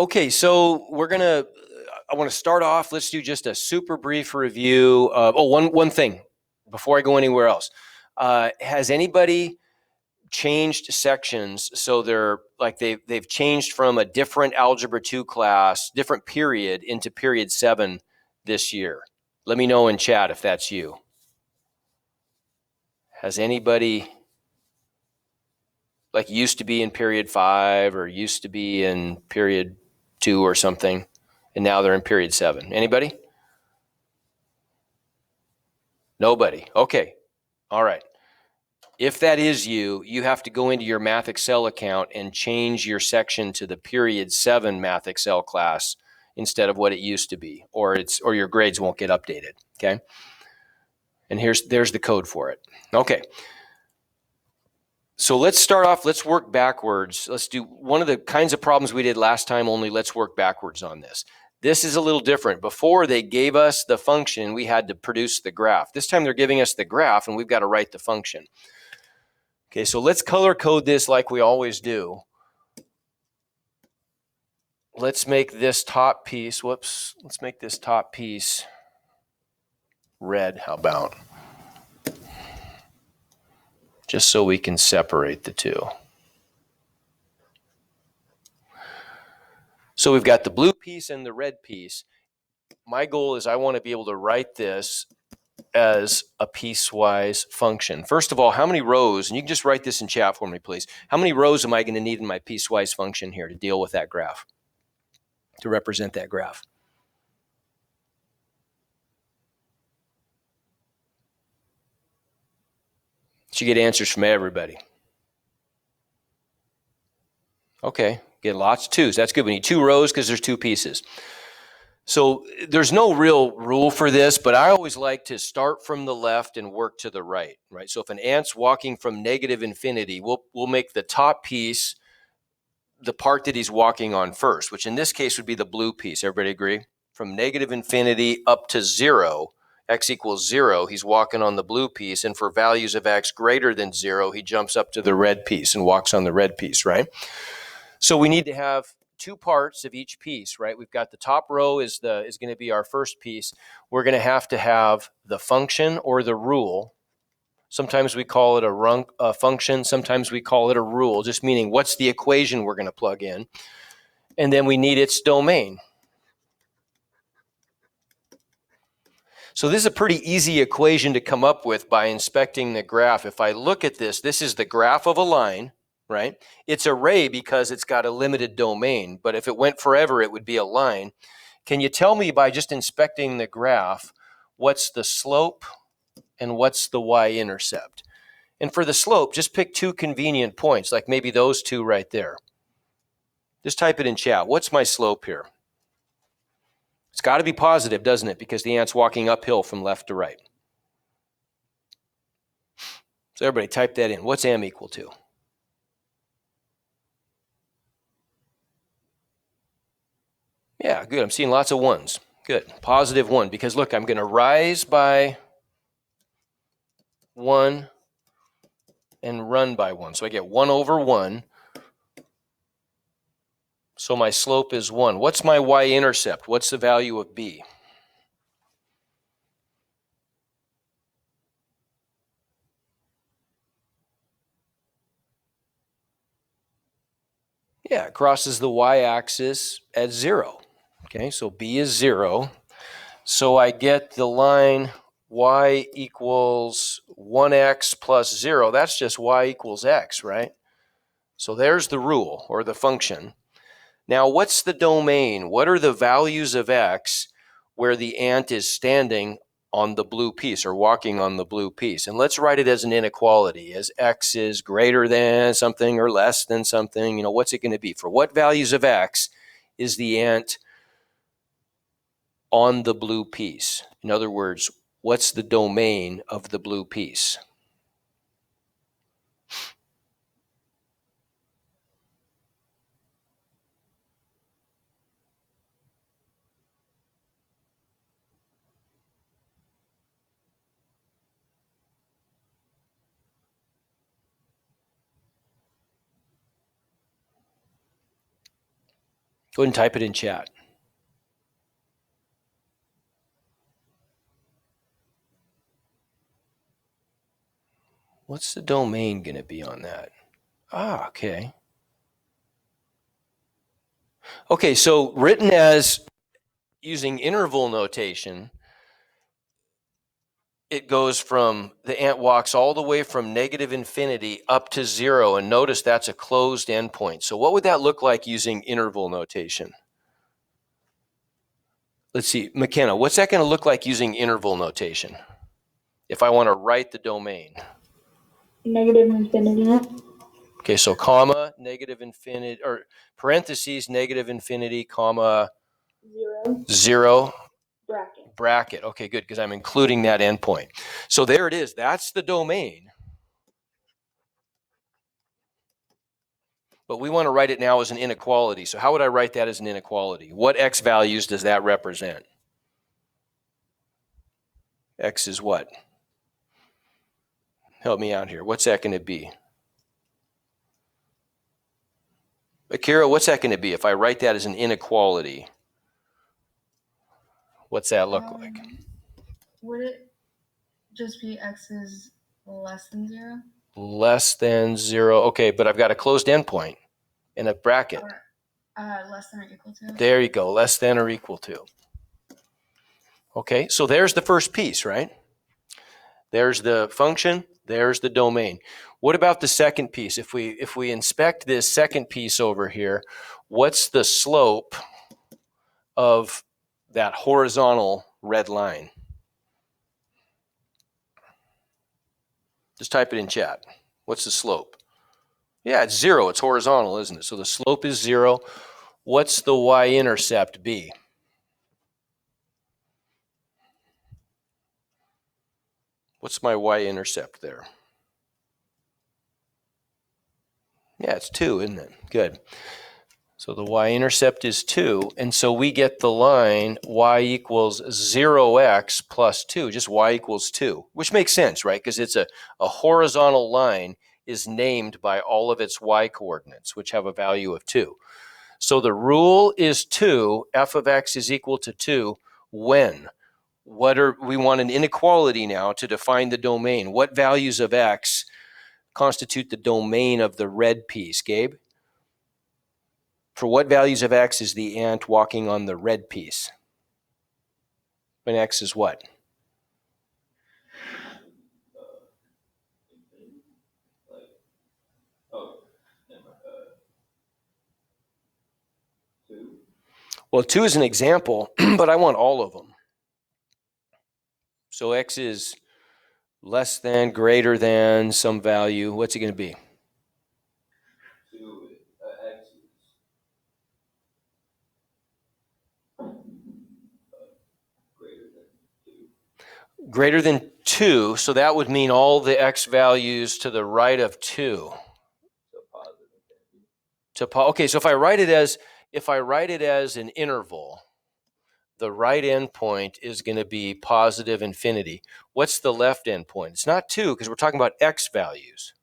Okay, so I want to start off. Let's do just a super brief review of, one thing before I go anywhere else. Has anybody changed sections so they're like they've changed from a different Algebra 2 class, different period into period 7 this year? Let me know in chat if that's you. Has anybody like used to be in period 5 or used to be in period 2 or something, and now they're in period 7? Anybody? Nobody. Okay. All right. If that is you, you have to go into your Math Excel account and change your section to the period 7 Math Excel class instead of what it used to be, or your grades won't get updated. Okay. And there's the code for it. Okay. So let's start off. Let's work backwards. Let's do one of the kinds of problems we did last time, only let's work backwards on this. This is a little different. Before they gave us the function, we had to produce the graph. This time they're giving us the graph and we've got to write the function. Okay, so let's color code this like we always do. Let's make this top piece, let's make this top piece red, how about? Just so we can separate the two. So we've got the blue piece and the red piece. My goal is I want to be able to write this as a piecewise function. First of all, how many rows, and you can just write this in chat for me, please. How many rows am I going to need in my piecewise function here to deal with that graph, to represent that graph? So you get answers from everybody. Okay, get lots of twos. That's good. We need 2 rows because there's 2 pieces. So there's no real rule for this, but I always like to start from the left and work to the right, right? So if an ant's walking from negative infinity, we'll make the top piece the part that he's walking on first, which in this case would be the blue piece. Everybody agree? From negative infinity up to 0, x equals 0, he's walking on the blue piece. And for values of x greater than 0, he jumps up to the red piece and walks on the red piece, right? So we need to have 2 parts of each piece, right? We've got the top row is going to be our first piece. We're going to have the function or the rule. Sometimes we call it a function. Sometimes we call it a rule, just meaning what's the equation we're going to plug in. And then we need its domain. So this is a pretty easy equation to come up with by inspecting the graph. If I look at this, this is the graph of a line, right? It's a ray because it's got a limited domain, but if it went forever, it would be a line. Can you tell me by just inspecting the graph, what's the slope and what's the y-intercept? And for the slope, just pick 2 convenient points, like maybe those 2 right there. Just type it in chat. What's my slope here? It's got to be positive, doesn't it? Because the ant's walking uphill from left to right. So everybody type that in. What's m equal to? Yeah, good. I'm seeing lots of 1s. Good. Positive 1. Because look, I'm going to rise by 1 and run by 1. So I get 1 over 1. So my slope is 1. What's my y-intercept? What's the value of b? Yeah, it crosses the y-axis at 0. Okay, so b is 0. So I get the line y equals 1x plus 0. That's just y equals x, right? So there's the rule or the function. Now, what's the domain? What are the values of x where the ant is standing on the blue piece or walking on the blue piece? And let's write it as an inequality, as x is greater than something or less than something. You know, what's it going to be? For what values of x is the ant on the blue piece? In other words, what's the domain of the blue piece? Go ahead and type it in chat. What's the domain going to be on that? Ah, okay. Okay, so written as using interval notation, it goes from, the ant walks all the way from negative infinity up to 0, and notice that's a closed endpoint. So what would that look like using interval notation? Let's see, McKenna, what's that going to look like using interval notation if I want to write the domain? Negative infinity. Okay, so comma, negative infinity, or parentheses, negative infinity, comma, 0, bracket. Okay, good, because I'm including that endpoint. So there it is. That's the domain. But we want to write it now as an inequality. So how would I write that as an inequality? What x values does that represent? X is what? Help me out here. What's that going to be? Akira, what's that going to be if I write that as an inequality? What's that look like? Would it just be x is less than 0? Less than 0. Okay, but I've got a closed endpoint and a bracket. Or, less than or equal to? There you go, less than or equal to. Okay, so there's the first piece, right? There's the function, there's the domain. What about the second piece? If we inspect this second piece over here, what's the slope of that horizontal red line? Just type it in chat. What's the slope? Yeah, it's 0. It's horizontal, isn't it? So the slope is 0. What's the y-intercept be? What's my y-intercept there? Yeah, it's 2, isn't it? Good. So the y-intercept is 2, and so we get the line y equals 0x plus 2, just y equals 2, which makes sense, right? Because it's a horizontal line is named by all of its y coordinates, which have a value of 2. So the rule is 2, f of x is equal to 2, when? We want an inequality now to define the domain. What values of x constitute the domain of the red piece, Gabe? For what values of x is the ant walking on the red piece? When x is what? Well, 2 is an example, but I want all of them. So x is less than, greater than some value. What's it going to be? Greater than 2, so that would mean all the x values to the right of 2. Okay, so if I write it as an interval, the right endpoint is going to be positive infinity. What's the left endpoint? It's not 2 because we're talking about x values.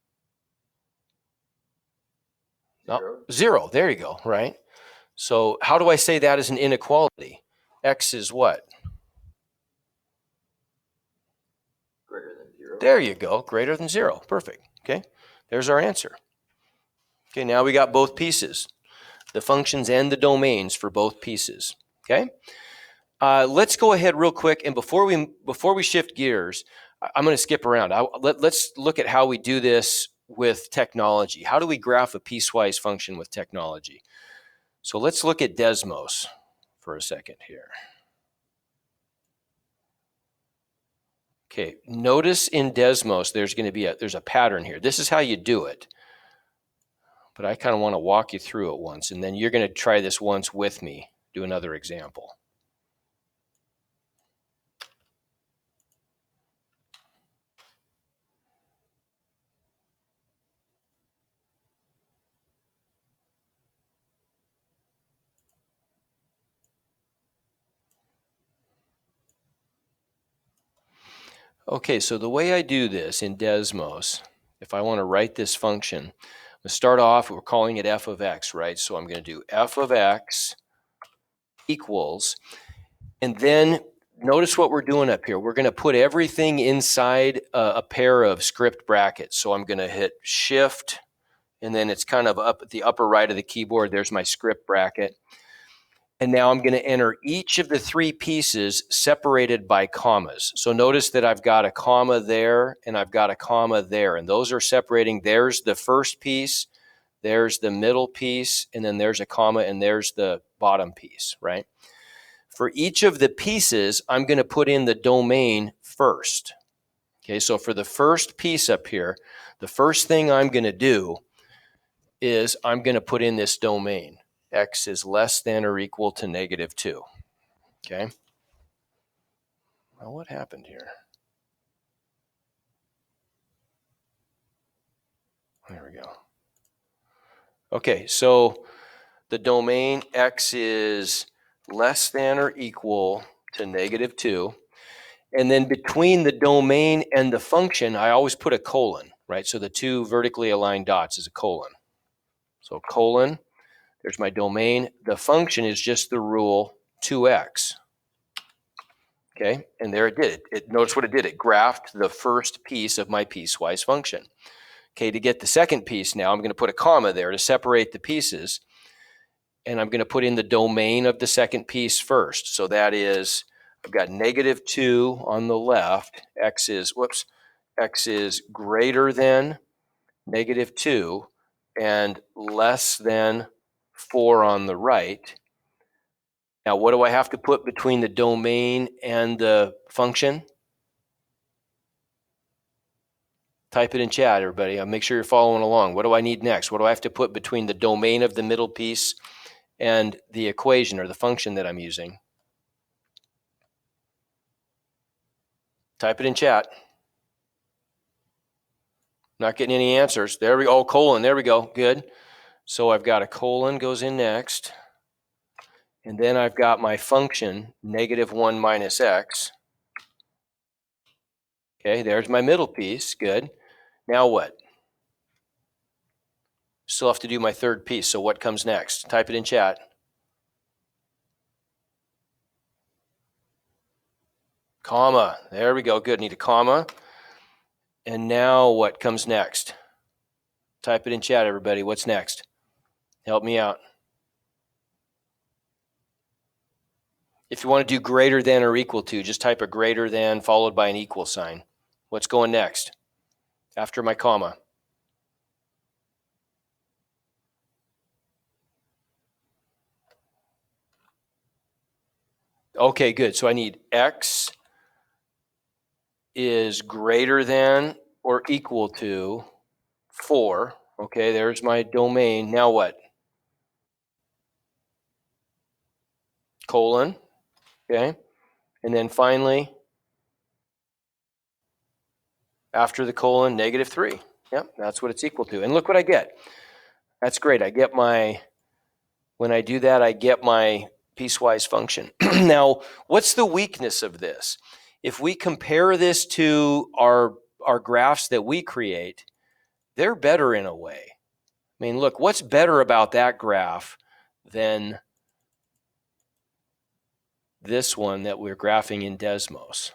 0. There you go, right? So how do I say that is an inequality? X is what? Greater than 0. There you go, greater than 0. Perfect. Okay, there's our answer. Okay, now we got both pieces, the functions and the domains for both pieces. Okay, let's go ahead real quick, and before we shift gears, I'm going to skip around. Let's look at how we do this with technology. How do we graph a piecewise function with technology? So let's look at Desmos for a second here. Okay, notice in Desmos there's going to be there's a pattern here. This is how you do it. But I kind of want to walk you through it once, and then you're going to try this once with me. Do another example. Okay, so the way I do this in Desmos, if I want to write this function, I'm going to start off, we're calling it f of x, right? So I'm going to do f of x equals, and then notice what we're doing up here. We're going to put everything inside a pair of script brackets. So I'm going to hit Shift, and then it's kind of up at the upper right of the keyboard. There's my script bracket. And now I'm going to enter each of the three pieces separated by commas. So notice that I've got a comma there and I've got a comma there. And those are separating. There's the first piece, there's the middle piece, and then there's a comma, and there's the bottom piece, right? For each of the pieces, I'm going to put in the domain first. Okay, so for the first piece up here, the first thing I'm going to do is I'm going to put in this domain. X is less than or equal to -2. Okay. Well, what happened here? There we go. Okay, so the domain X is less than or equal to -2. And then between the domain and the function, I always put a colon, right? So the two vertically aligned dots is a colon. So colon, there's my domain. The function is just the rule 2x. Okay, and there it did. Notice what it did. It graphed the first piece of my piecewise function. Okay, to get the second piece now, I'm going to put a comma there to separate the pieces. And I'm going to put in the domain of the second piece first. So that is, I've got -2 on the left. X is greater than -2 and less than 4 on the right. Now, what do I have to put between the domain and the function? Type it in chat, everybody. Make sure you're following along. What do I need next? What do I have to put between the domain of the middle piece and the equation or the function that I'm using? Type it in chat. Not getting any answers. There we go. Oh, colon. There we go. Good. So I've got a colon goes in next. And then I've got my function, -1 minus x. Okay, there's my middle piece. Good. Now what? Still have to do my third piece. So what comes next? Type it in chat. Comma. There we go. Good. Need a comma. And now what comes next? Type it in chat, everybody. What's next? Help me out. If you want to do greater than or equal to, just type a greater than followed by an equal sign. What's going next after my comma? Okay, good. So I need x is greater than or equal to 4. Okay, there's my domain. Now what? Colon. Okay. And then finally, after the colon, -3. Yep, that's what it's equal to. And look what I get. That's great. I get my, when I do that, I get my piecewise function. Now, what's the weakness of this? If we compare this to our graphs that we create, they're better in a way. I mean, look, what's better about that graph than this one that we're graphing in Desmos?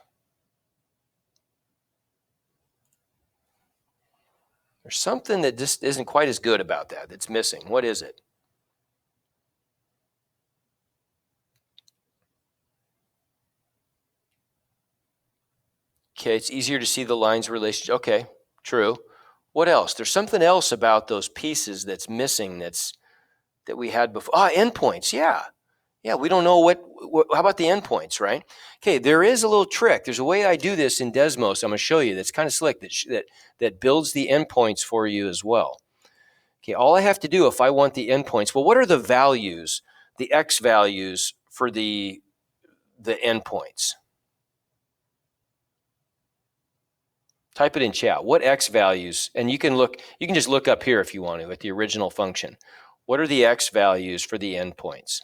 There's something that just isn't quite as good about that, that's missing. What is it? Okay, it's easier to see the lines relationship. Okay, true. What else? There's something else about those pieces that's missing that we had before. Endpoints, yeah. Yeah, we don't know what how about the endpoints, right? Okay, there is a little trick. There's a way I do this in Desmos I'm going to show you that's kind of slick that builds the endpoints for you as well. Okay, all I have to do if I want the endpoints, well, what are the values, the x values for the endpoints? Type it in chat. What x values? And you can just look up here if you want to at the original function. What are the x values for the endpoints?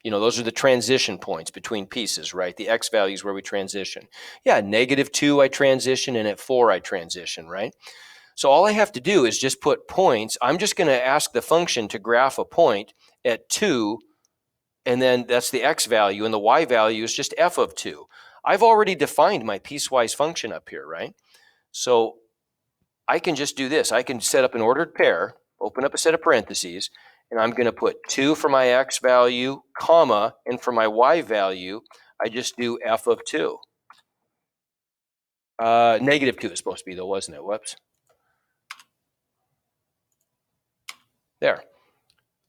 You know, those are the transition points between pieces, right? The x values where we transition. Yeah, -2 I transition, and at 4 I transition, right? So all I have to do is just put points. I'm just going to ask the function to graph a point at 2 and then that's the x value, and the y value is just f of 2. I've already defined my piecewise function up here, right? So I can just do this. I can set up an ordered pair, open up a set of parentheses, and I'm going to put 2 for my x value, comma, and for my y value, I just do f of 2. Negative 2 is supposed to be, though, wasn't it? Whoops. There.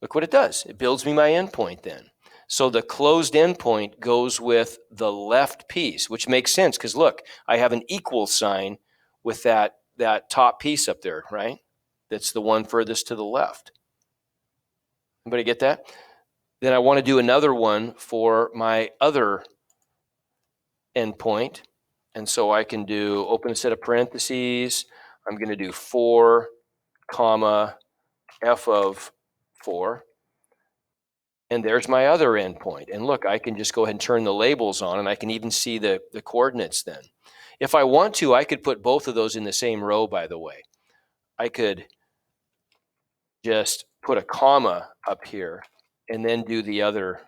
Look what it does. It builds me my endpoint then. So the closed endpoint goes with the left piece, which makes sense because look, I have an equal sign with that top piece up there, right? That's the one furthest to the left. Anybody get that? Then I want to do another one for my other endpoint. And so I can do open a set of parentheses. I'm going to do 4, comma, f of 4. And there's my other endpoint. And look, I can just go ahead and turn the labels on, and I can even see the coordinates then. If I want to, I could put both of those in the same row, by the way. I could just put a comma up here and then do the other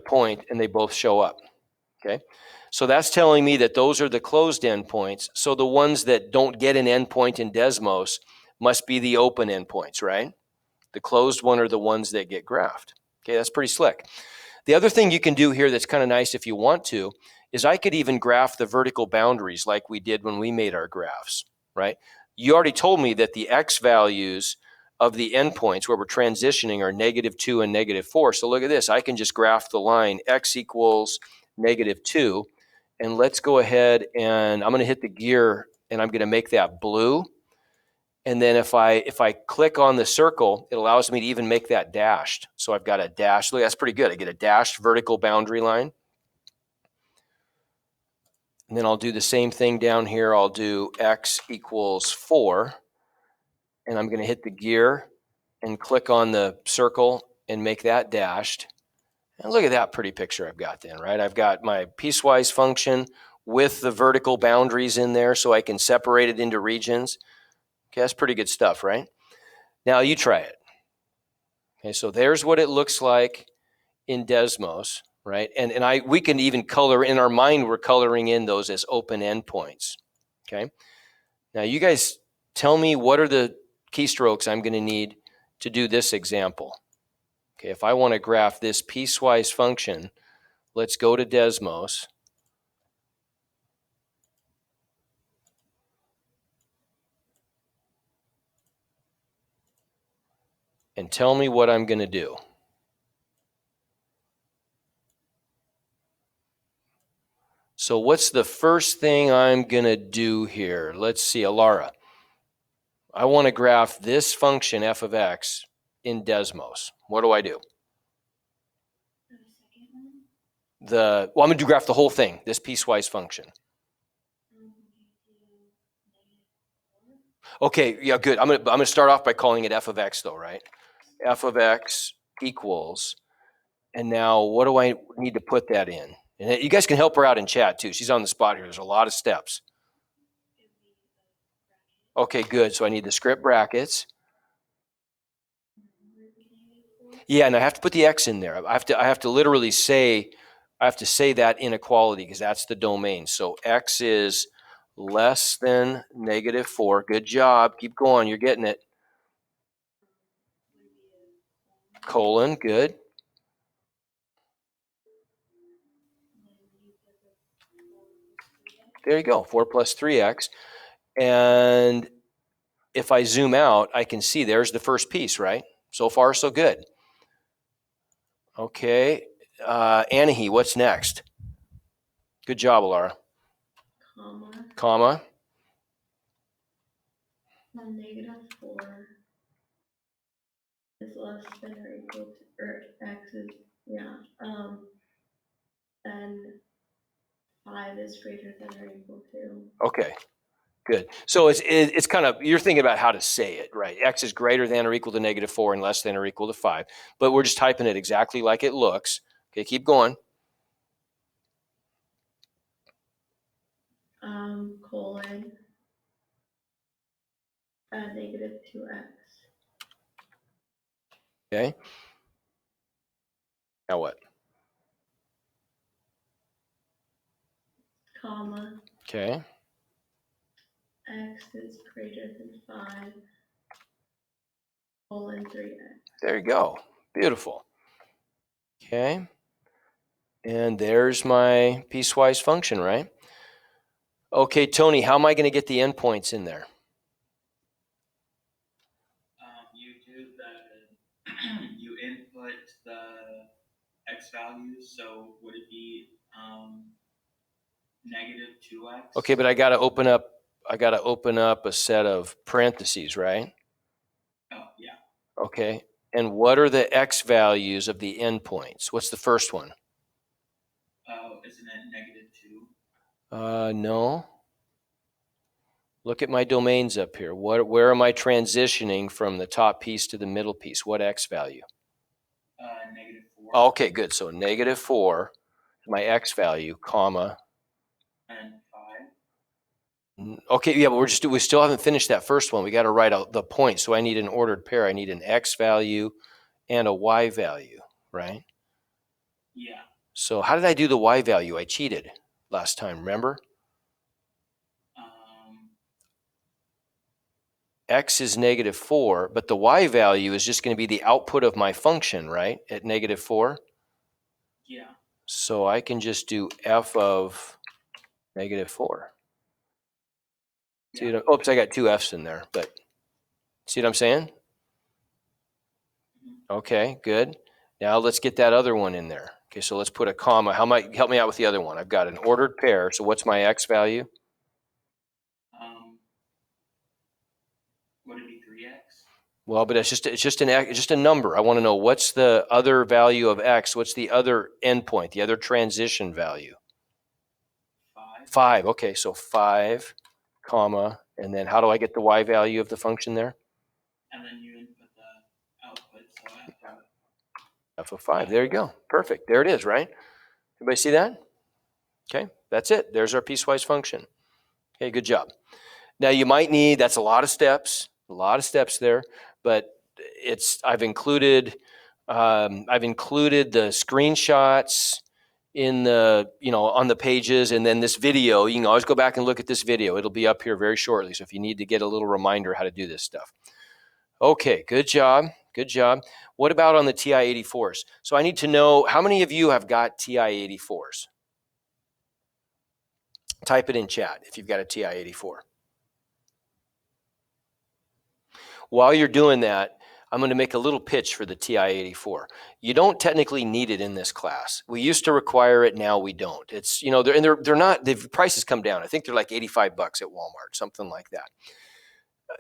point, and they both show up. Okay? So that's telling me that those are the closed endpoints. So the ones that don't get an endpoint in Desmos must be the open endpoints, right? The closed one are the ones that get graphed. Okay, that's pretty slick. The other thing you can do here that's kind of nice if you want to is I could even graph the vertical boundaries like we did when we made our graphs, right? You already told me that the x values of the endpoints where we're transitioning are -2 and -4. So look at this. I can just graph the line x equals -2. And let's go ahead and I'm going to hit the gear and I'm going to make that blue. And then if I click on the circle, it allows me to even make that dashed. So I've got a dash. Look, that's pretty good. I get a dashed vertical boundary line. And then I'll do the same thing down here. I'll do x equals 4. And I'm going to hit the gear and click on the circle and make that dashed. And look at that pretty picture I've got then, right? I've got my piecewise function with the vertical boundaries in there so I can separate it into regions. Okay, that's pretty good stuff, right? Now you try it. Okay, so there's what it looks like in Desmos, right? And we can even color in our mind, we're coloring in those as open endpoints. Okay. Now you guys tell me what are the keystrokes I'm going to need to do this example. Okay, if I want to graph this piecewise function, let's go to Desmos. And tell me what I'm going to do. So what's the first thing I'm going to do here? Let's see, Alara. I want to graph this function f of x in Desmos. What do I do? I'm going to graph the whole thing, this piecewise function. Okay, yeah, good. I'm going to start off by calling it f of x, though, right? F of x equals, and now what do I need to put that in? And you guys can help her out in chat, too. She's on the spot here. There's a lot of steps. Okay, good. So I need the script brackets. Yeah, and I have to put the x in there. I have to literally say, I have to say that inequality because that's the domain. So x is less than -4. Good job. Keep going. You're getting it. Colon. Good. There you go. 4 plus 3x. And if I zoom out, I can see there's the first piece, right? So far, so good. Okay. Anahi, what's next? Good job, Alara. Comma. -4 is less than or equal to, or x is, then 5 is greater than or equal to. Okay. Good. So it's kind of, you're thinking about how to say it, right? X is greater than or equal to -4 and less than or equal to 5. But we're just typing it exactly like it looks. Okay, keep going. Colon, -2x. Okay. Now what? Comma, Okay. x is greater than 5, colon 3x. There you go. Beautiful. Okay. And there's my piecewise function, right? Okay, Tony, how am I going to get the endpoints in there? You do the you input the x values. So would it be negative 2x? Okay, but I got to open up a set of parentheses, right? Oh yeah. Okay. And what are the x values of the endpoints? What's the first one? Isn't it negative 2? No. Look at my domains up here. Where am I transitioning from the top piece to the middle piece? What x value? Negative 4. Oh, okay, good. So negative 4 is my x value, comma. And 5. Okay, yeah, but we still haven't finished that first one. We got to write out the point. So I need an ordered pair. I need an x value and a y value, right? Yeah. So how did I do the y value? I cheated last time, remember? X is negative 4, but the y value is just going to be the output of my function, right, at negative 4? Yeah. So I can just do f of negative 4. See Yeah. oops, I got two f's in there, but see what I'm saying? Okay, good. Now let's get that other one in there. Okay, so let's put a comma. Help me out with the other one? I've got an ordered pair. So what's my x value? Would it be 3x? Well, but it's just a number. I want to know what's the other value of x. What's the other endpoint? The other transition value? 5. 5. Okay, so 5, comma, and then how do I get the y value of the function there? And then you input the output. So F of 5. There you go. Perfect. There it is, right? Everybody see that? Okay, that's it. There's our piecewise function. Okay, good job. Now you might need, that's a lot of steps there, but I've included the screenshots in the, on the pages, and then this video. You can always go back and look at this video. It'll be up here very shortly. So if you need to get a little reminder how to do this stuff. Okay, good job. Good job. What about on the TI-84s? So I need to know, how many of you have got TI-84s? Type it in chat if you've got a TI-84. While you're doing that, I'm going to make a little pitch for the TI-84. You don't technically need it in this class. We used to require it, now we don't. It's, they're not, the prices come down. I think they're like $85 at Walmart, something like that.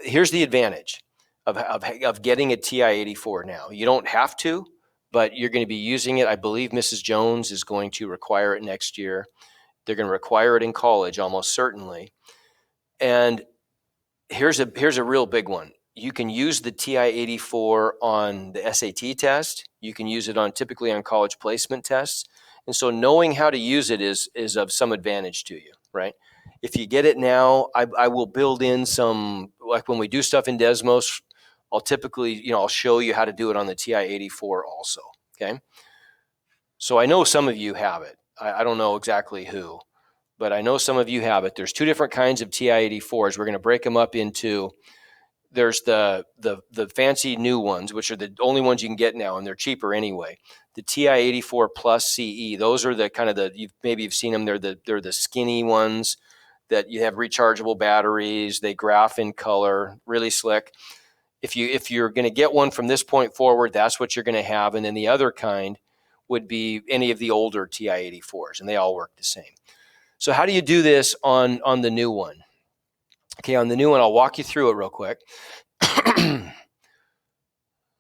Here's the advantage of getting a TI-84 now. You don't have to, but you're going to be using it. I believe Mrs. Jones is going to require it next year. They're going to require it in college almost certainly. And here's a real big one. You can use the TI-84 on the SAT test. You can use it typically on college placement tests. And so knowing how to use it is of some advantage to you, right? If you get it now, I will build in some, like when we do stuff in Desmos, I'll typically, I'll show you how to do it on the TI-84 also, okay? So I know some of you have it. I don't know exactly who, but I know some of you have it. There's two different kinds of TI-84s. We're going to break them up into, there's the fancy new ones, which are the only ones you can get now, and they're cheaper anyway. The TI-84 Plus CE, those are the kind of you've seen them. They're the skinny ones that you have rechargeable batteries. They graph in color, really slick. If you're going to get one from this point forward, that's what you're going to have. And then the other kind would be any of the older TI-84s, and they all work the same. So how do you do this on the new one? Okay, on the new one, I'll walk you through it real quick.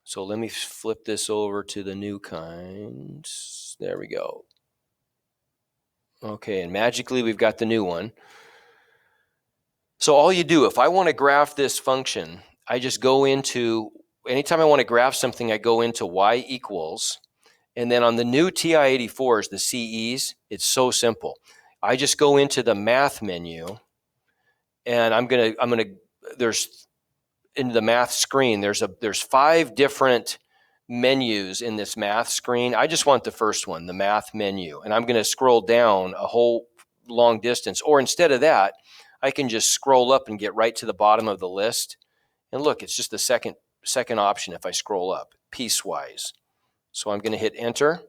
So let me flip this over to the new kind. There we go. Okay, and magically we've got the new one. So all you do, if I want to graph this function, I just go into, anytime I want to graph something, I go into y equals, and then on the new TI-84s, the CEs, it's so simple. I just go into the math menu, and there's in the math screen, there's 5 different menus in this math screen. I just want the first one, the math menu. And I'm going to scroll down a whole long distance. Or instead of that, I can just scroll up and get right to the bottom of the list. And look, it's just the second option if I scroll up, piecewise. So I'm going to hit enter.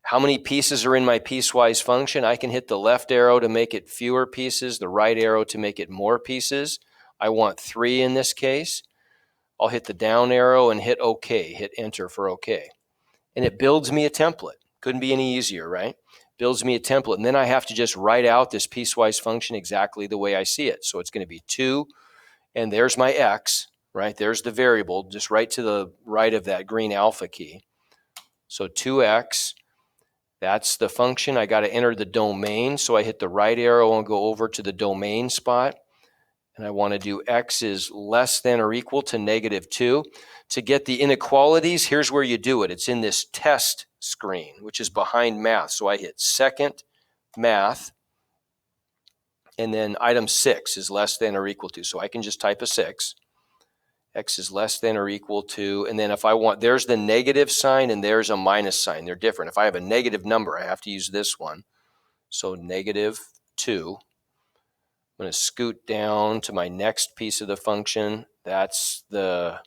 How many pieces are in my piecewise function? I can hit the left arrow to make it fewer pieces, the right arrow to make it more pieces. I want 3 in this case. I'll hit the down arrow and hit OK, hit enter for OK. And it builds me a template. Couldn't be any easier, right? Builds me a template. And then I have to just write out this piecewise function exactly the way I see it. So it's going to be 2, and there's my x, right? There's the variable, just right to the right of that green alpha key. So 2x, that's the function. I got to enter the domain. So I hit the right arrow and go over to the domain spot. And I want to do x is less than or equal to -2. To get the inequalities, here's where you do it. It's in this test screen, which is behind math. So I hit second math, and then item 6 is less than or equal to. So I can just type a 6. X is less than or equal to, and then if I want, there's the negative sign and there's a minus sign. They're different. If I have a negative number, I have to use this one. So -2. I'm going to scoot down to my next piece of the function. That's the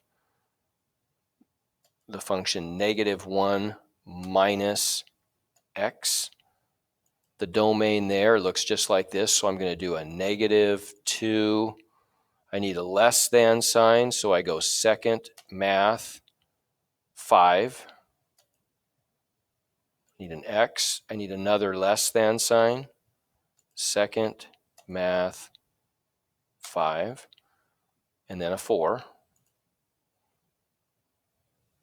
function -1 minus x. The domain there looks just like this. So I'm going to do a -2. I need a less than sign. So I go second math 5. Need an x. I need another less than sign. Second math 5. And then a 4.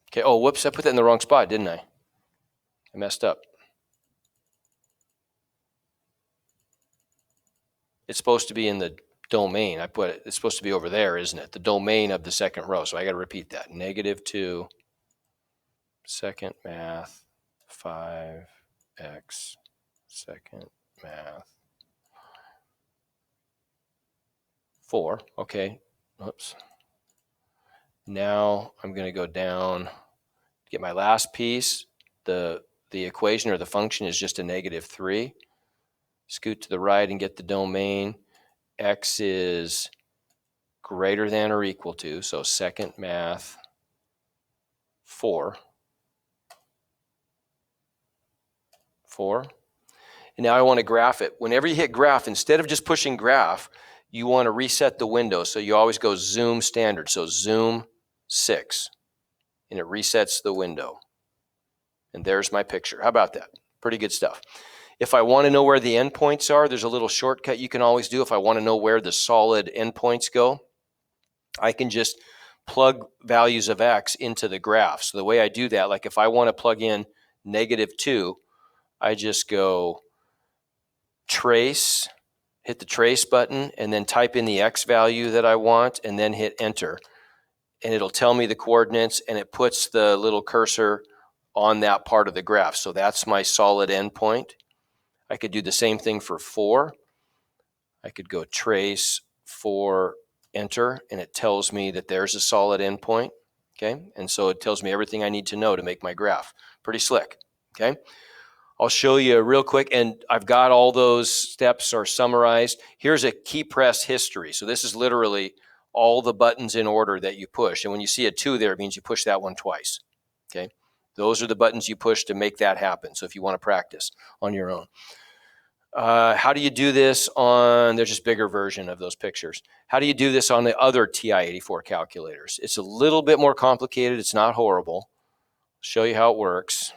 Okay, oh, whoops, I put that in the wrong spot, didn't I? I messed up. It's supposed to be in the domain. I put it, it's supposed to be over there, isn't it? The domain of the second row. So I got to repeat that. -2, second math, 5x, second math, 4. Okay, oops. Now I'm going to go down, get my last piece. The equation or the function is just a -3. Scoot to the right and get the domain. X is greater than or equal to, so second math 4. And now I want to graph it. Whenever you hit graph, instead of just pushing graph, you want to reset the window. So you always go zoom standard. So zoom 6, and it resets the window. And there's my picture. How about that? Pretty good stuff. If I want to know where the endpoints are, there's a little shortcut you can always do. If I want to know where the solid endpoints go, I can just plug values of x into the graph. So the way I do that, like if I want to plug in -2, I just go trace, hit the trace button, and then type in the x value that I want, and then hit enter. And it'll tell me the coordinates, and it puts the little cursor on that part of the graph. So that's my solid endpoint. I could do the same thing for 4. I could go trace 4, enter, and it tells me that there's a solid endpoint. Okay, and so it tells me everything I need to know to make my graph. Pretty slick. Okay, I'll show you real quick, and I've got all those steps are summarized. Here's a key press history. So this is literally all the buttons in order that you push. And when you see a 2 there, it means you push that one twice. Okay, those are the buttons you push to make that happen. So if you want to practice on your own. How do you do this on, there's just bigger version of those pictures. How do you do this on the other TI-84 calculators? It's a little bit more complicated. It's not horrible. I'll show you how it works.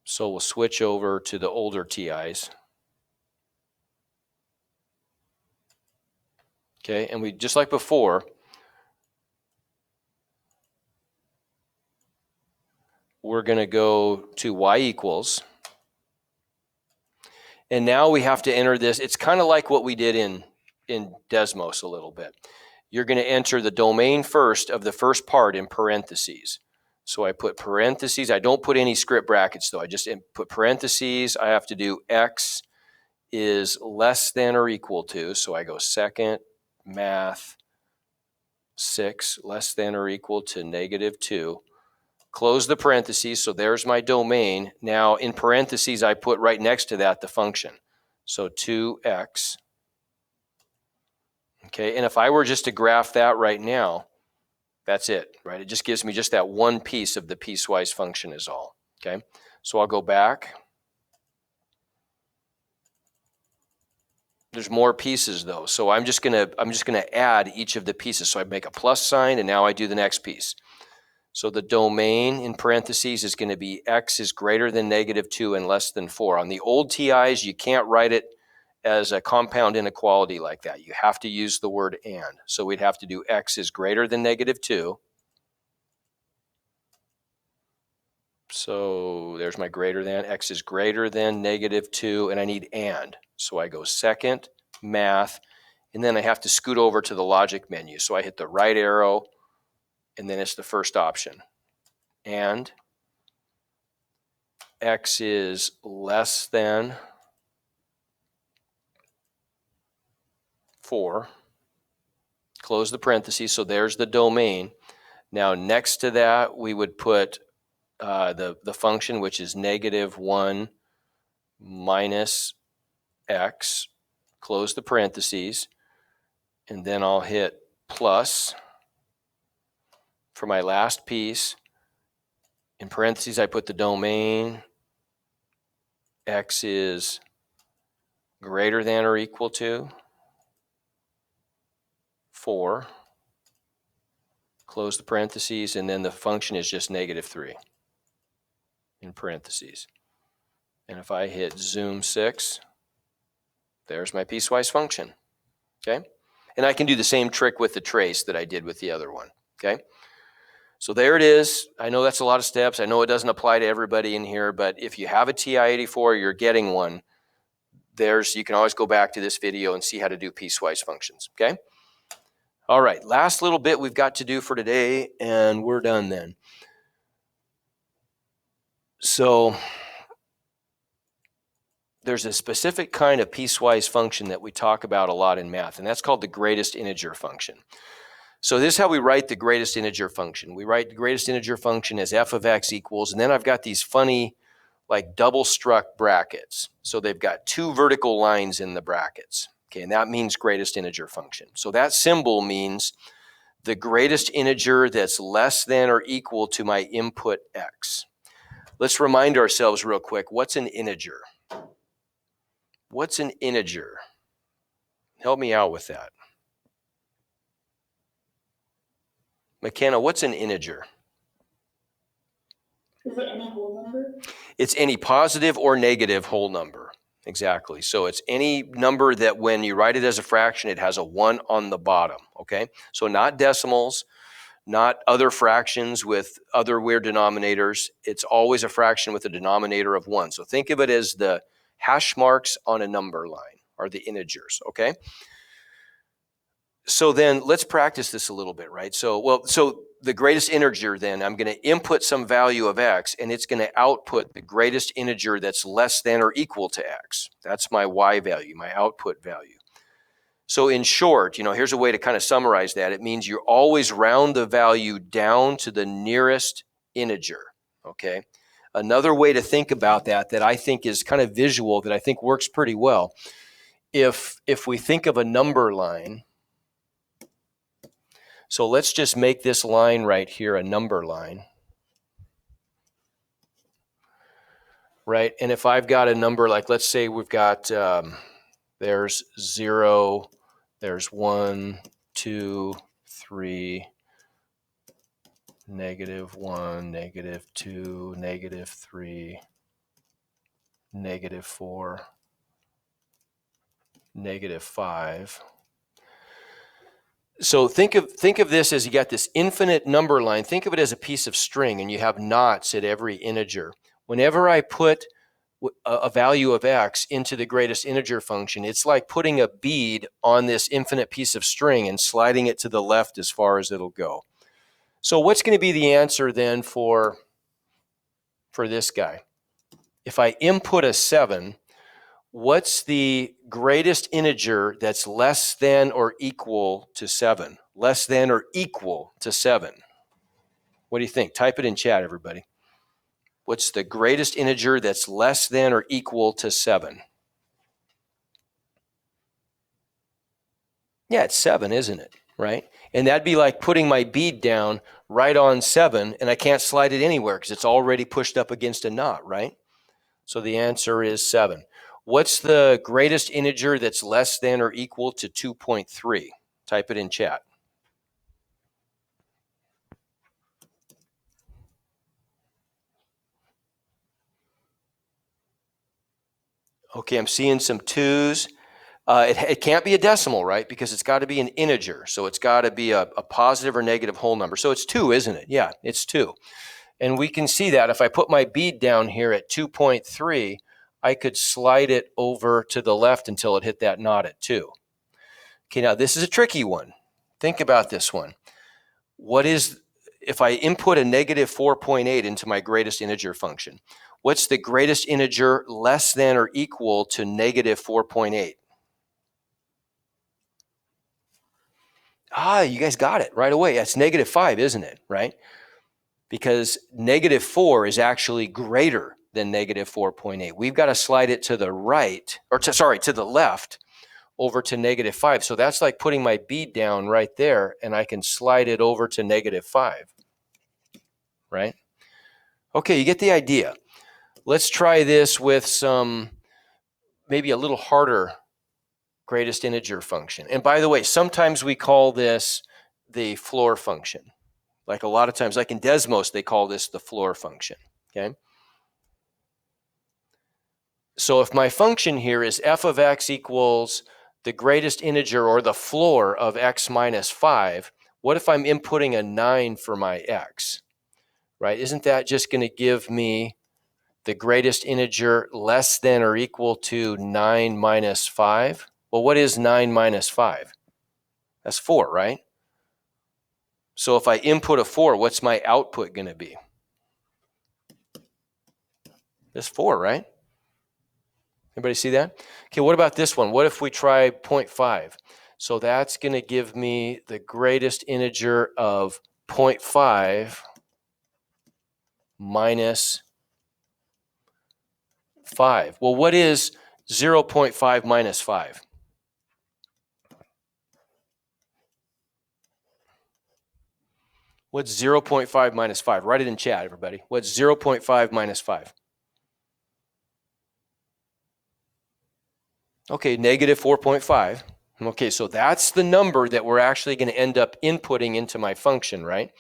So we'll switch over to the older TIs. Okay, and we, just like before, we're going to go to y equals. And now we have to enter this. It's kind of like what we did in Desmos a little bit. You're going to enter the domain first of the first part in parentheses. So I put parentheses. I don't put any script brackets, though. I just put parentheses. I have to do x is less than or equal to. So I go second math 6 less than or equal to -2. Close the parentheses, so there's my domain. Now in parentheses, I put right next to that the function. So 2x. Okay, and if I were just to graph that right now, that's it, right? It just gives me just that one piece of the piecewise function is all, okay? So I'll go back. There's more pieces though, so I'm just gonna add each of the pieces. So I make a plus sign, and now I do the next piece. So the domain in parentheses is going to be x is greater than -2 and less than 4. On the old TIs, you can't write it as a compound inequality like that. You have to use the word and. So we'd have to do x is greater than -2. So there's my greater than. X is greater than -2, and I need and. So I go second, math, and then I have to scoot over to the logic menu. So I hit the right arrow, and then it's the first option. And x is less than 4. Close the parentheses, so there's the domain. Now next to that, we would put the function, which is -1 minus x. Close the parentheses, and then I'll hit plus for my last piece. In parentheses, I put the domain. X is greater than or equal to 4. Close the parentheses, and then the function is just -3 in parentheses. And if I hit zoom 6, there's my piecewise function, okay? And I can do the same trick with the trace that I did with the other one, okay? So there it is. I know that's a lot of steps. I know it doesn't apply to everybody in here, but if you have a TI-84, you're getting one, you can always go back to this video and see how to do piecewise functions, okay? All right, last little bit we've got to do for today, and we're done then. So there's a specific kind of piecewise function that we talk about a lot in math, and that's called the greatest integer function. So this is how we write the greatest integer function. We write the greatest integer function as f of x equals, and then I've got these funny like double struck brackets. So they've got 2 vertical lines in the brackets, okay, and that means greatest integer function. So that symbol means the greatest integer that's less than or equal to my input x. Let's remind ourselves real quick, what's an integer? What's an integer? Help me out with that. McKenna, what's an integer? Is it any whole number? It's any positive or negative whole number. Exactly. So it's any number that when you write it as a fraction, it has a 1 on the bottom, okay? So not decimals, not other fractions with other weird denominators. It's always a fraction with a denominator of 1. So think of it as the hash marks on a number line, are the integers, okay? So then let's practice this a little bit, right? So the greatest integer then, I'm going to input some value of x, and it's going to output the greatest integer that's less than or equal to x. That's my y value, my output value. So in short, here's a way to kind of summarize that. It means you always round the value down to the nearest integer, okay? Another way to think about that I think is kind of visual, that I think works pretty well. If we think of a number line, so let's just make this line right here a number line, right? And if I've got a number, like let's say we've got, there's 0, there's 1, 2, 3, -1, -2, -3, -4, -5. So think of this as you got this infinite number line. Think of it as a piece of string, and you have knots at every integer. Whenever I put a value of x into the greatest integer function, it's like putting a bead on this infinite piece of string and sliding it to the left as far as it'll go. So what's going to be the answer then for this guy? If I input a 7, what's the greatest integer that's less than or equal to 7? less than or equal to 7? What do you think? Type it in chat, everybody. What's the greatest integer that's less than or equal to 7? Yeah, it's 7, isn't it? Right? And that'd be like putting my bead down right on 7, and I can't slide it anywhere because it's already pushed up against a knot, right? So the answer is 7. What's the greatest integer that's less than or equal to 2.3? Type it in chat. Okay, I'm seeing some 2s. It can't be a decimal, right? Because it's got to be an integer. So it's got to be a positive or negative whole number. So it's 2, isn't it? Yeah, it's 2. And we can see that if I put my bead down here at 2.3, I could slide it over to the left until it hit that knot at 2. Okay, now this is a tricky one. Think about this one. What is, if I input a negative 4.8 into my greatest integer function, what's the greatest integer less than or equal to negative 4.8? You guys got it right away. That's negative 5, isn't it? Right? Because negative 4 is actually greater than negative 4.8. We've got to slide it to the right, or to the left, over to negative 5. So that's like putting my bead down right there, and I can slide it over to negative 5. Right? Okay, you get the idea. Let's try this with some, maybe a little harder greatest integer function. And by the way, sometimes we call this the floor function. Like a lot of times, like in Desmos, they call this the floor function, okay? So if my function here is f of x equals the greatest integer or the floor of x minus 5, what if I'm inputting a 9 for my x, right? Isn't that just going to give me the greatest integer less than or equal to 9 minus 5? Well, what is 9 minus 5? That's 4, right? So if I input a 4, what's my output going to be? That's 4, right? Everybody see that? Okay, what about this one? What if we try 0.5? So that's going to give me the greatest integer of 0.5 minus 5. Well, what is 0.5 minus 5? What's 0.5 minus 5? Write it in chat, everybody. What's 0.5 minus 5? Okay, negative 4.5. Okay, so that's the number that we're actually going to end up inputting into my function, right?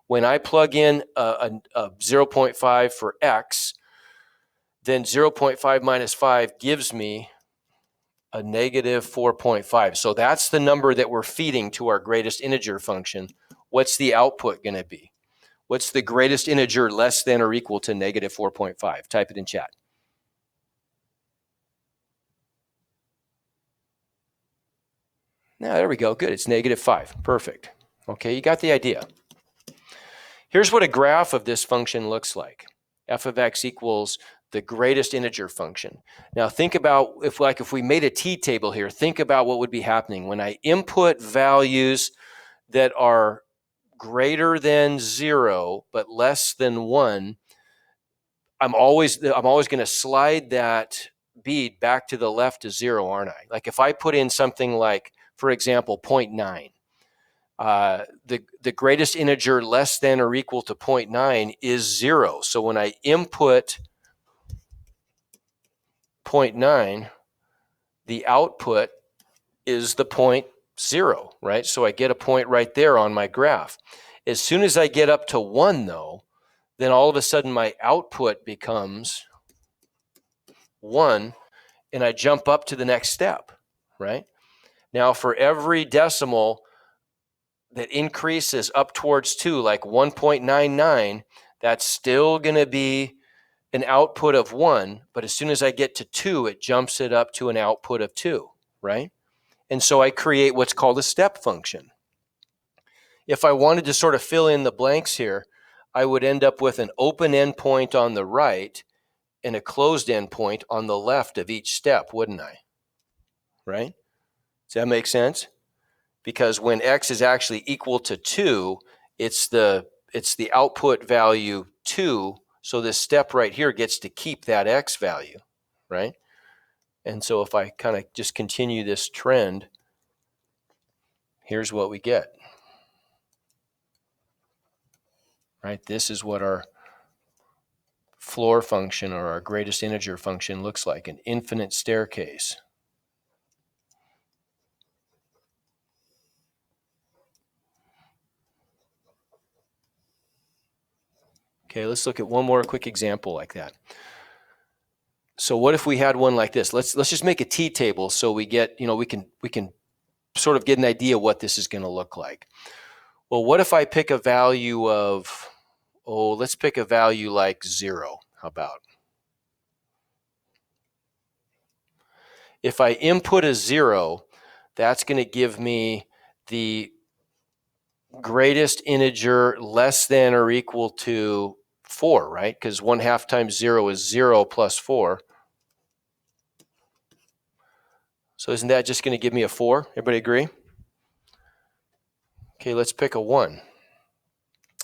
When I plug in a 0.5 for x, then 0.5 minus 5 gives me a negative 4.5. So that's the number that we're feeding to our greatest integer function. What's the output going to be? What's the greatest integer less than or equal to negative 4.5? Type it in chat. Now, there we go. Good. It's negative 5. Perfect. Okay, you got the idea. Here's what a graph of this function looks like. F of x equals the greatest integer function. Now think about if we made a t-table here, think about what would be happening when I input values that are greater than 0 but less than 1. I'm always going to slide that bead back to the left to 0, aren't I? Like if I put in something like, for example, 0.9. The greatest integer less than or equal to 0.9 is 0. So when I input 0.9, the output is the 0.0, right? So I get a point right there on my graph. As soon as I get up to 1, though, then all of a sudden my output becomes 1, and I jump up to the next step, right? Now, for every decimal that increases up towards 2, like 1.99, that's still going to be an output of 1. But as soon as I get to 2, it jumps it up to an output of 2, right? And so I create what's called a step function. If I wanted to sort of fill in the blanks here, I would end up with an open endpoint on the right and a closed endpoint on the left of each step, wouldn't I? Right? Does that make sense? because when x is actually equal to 2, it's the output value 2. So this step right here gets to keep that x value, right? And so if I kind of just continue this trend, here's what we get. Right? This is what our floor function or our greatest integer function looks like, an infinite staircase. Okay, let's look at one more quick example like that. So what if we had one like this? Let's just make a t-table so we get, we can sort of get an idea what this is going to look like. Well, what if I pick a value of, let's pick a value like 0. How about? If I input a 0, that's going to give me the greatest integer less than or equal to 4, right? Because 1/2 times 0 is 0 plus 4. So isn't that just going to give me a 4? Everybody agree? Okay, let's pick a 1.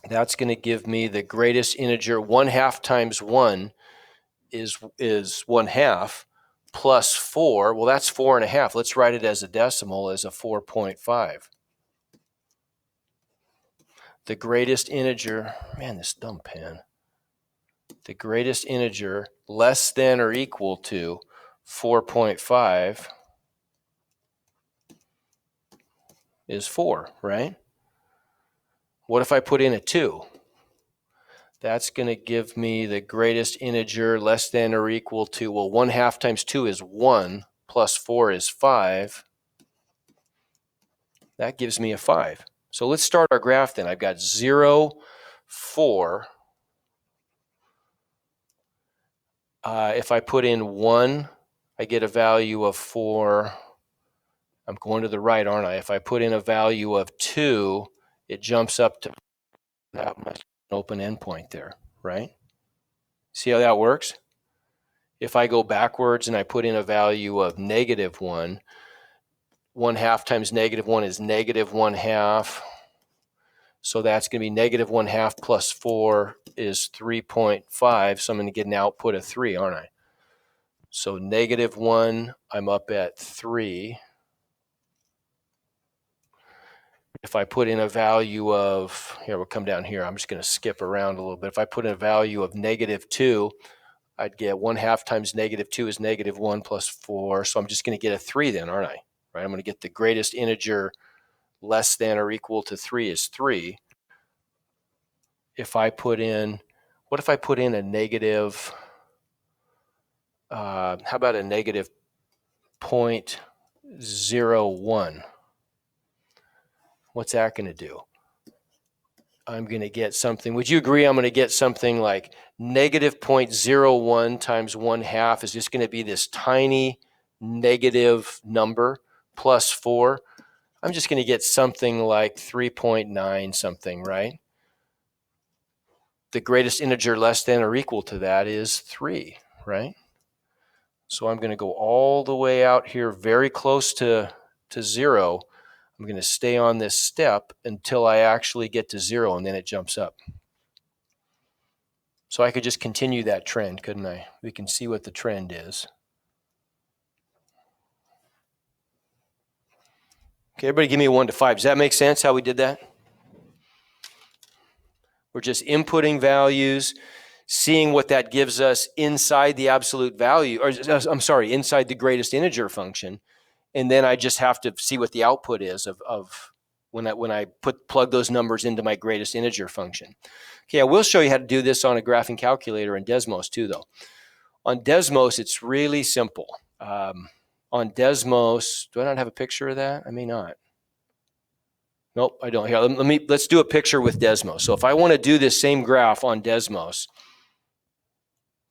That's going to give me the greatest integer. 1/2 times 1 is 1/2 plus 4. Well, that's 4.5. Let's write it as a decimal as a 4.5. The greatest integer, man, this dumb pen. The greatest integer less than or equal to 4.5 is 4, right? What if I put in a 2? That's going to give me the greatest integer less than or equal to, 1/2 times 2 is 1, plus 4 is 5. That gives me a 5. So let's start our graph then. I've got 0, 4. If I put in 1, I get a value of 4. I'm going to the right, aren't I? If I put in a value of 2, it jumps up to that much open endpoint there, right? See how that works? If I go backwards and I put in a value of -1, 1/2 times -1 is -1/2. So that's going to be -1/2 plus 4 is 3.5. So I'm going to get an output of 3, aren't I? So -1, I'm up at 3. If I put in a value of, here, we'll come down here. I'm just going to skip around a little bit. If I put in a value of -2, I'd get 1/2 times -2 is -1 plus 4. So I'm just going to get a 3 then, aren't I? Right? I'm going to get the greatest integer less than or equal to 3 is 3. If I put in, what if I put in a negative, how about a negative 0.01? What's that going to do? I'm going to get something, would you agree I'm going to get something like negative 0.01 times 1/2 is just going to be this tiny negative number plus 4? I'm just going to get something like 3.9 something, right? The greatest integer less than or equal to that is 3, right? So I'm going to go all the way out here very close to 0. I'm going to stay on this step until I actually get to 0, and then it jumps up. So I could just continue that trend, couldn't I? We can see what the trend is. Okay, everybody give me a 1 to 5. Does that make sense how we did that? We're just inputting values, seeing what that gives us inside the absolute value, or I'm sorry, inside the greatest integer function. And then I just have to see what the output is of when I plug those numbers into my greatest integer function. Okay, I will show you how to do this on a graphing calculator in Desmos too, though. On Desmos, it's really simple. On Desmos, do I not have a picture of that? I may not. Nope, I don't. Here, let's do a picture with Desmos. So if I want to do this same graph on Desmos,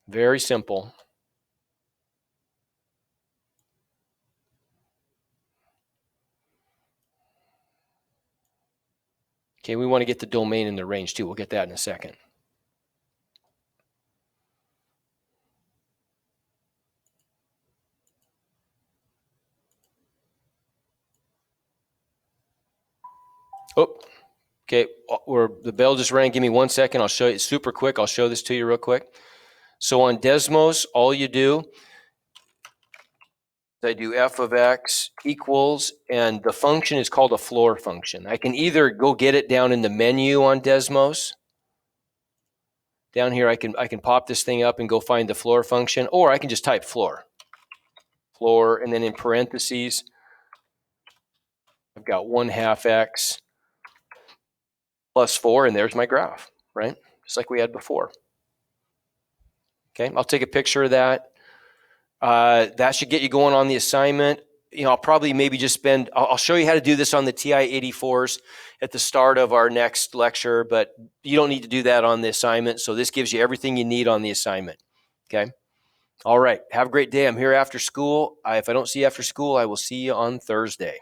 very simple. Okay, we want to get the domain and the range too. We'll get that in a second. Oh, okay. The bell just rang. Give me 1 second. I'll show you super quick. I'll show this to you real quick. So on Desmos, all you do, I do f of x equals, and the function is called a floor function. I can either go get it down in the menu on Desmos. Down here, I can pop this thing up and go find the floor function, or I can just type floor, and then in parentheses, I've got 1/2 x plus 4, and there's my graph, right? Just like we had before. Okay, I'll take a picture of that. That should get you going on the assignment. I'll probably maybe just I'll show you how to do this on the TI-84s at the start of our next lecture, but you don't need to do that on the assignment. So this gives you everything you need on the assignment. Okay. All right. Have a great day. I'm here after school. If I don't see you after school, I will see you on Thursday.